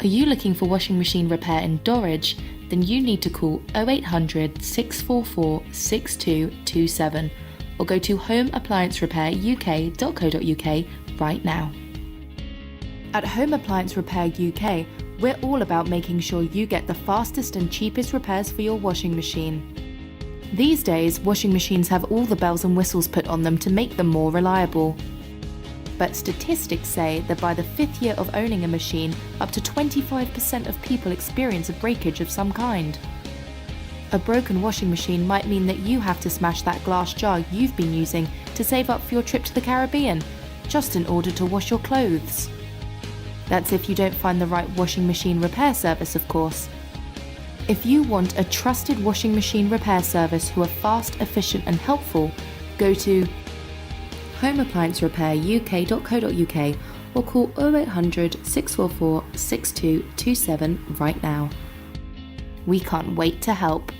Are you looking for washing machine repair in Dorridge? Then you need to call 0800 644 6227 or go to homeappliancerepairuk.co.uk right now. At Home Appliance Repair UK, we're all about making sure you get the fastest and cheapest repairs for your washing machine. These days, washing machines have all the bells and whistles put on them to make them more reliable. But statistics say that by the 5th year of owning a machine, up to 25% of people experience a breakage of some kind. A broken washing machine might mean that you have to smash that glass jar you've been using to save up for your trip to the Caribbean, just in order to wash your clothes. That's if you don't find the right washing machine repair service, of course. If you want a trusted washing machine repair service who are fast, efficient and helpful, go to homeappliancerepairuk.co.uk or call 0800 644 6227 right now. We can't wait to help.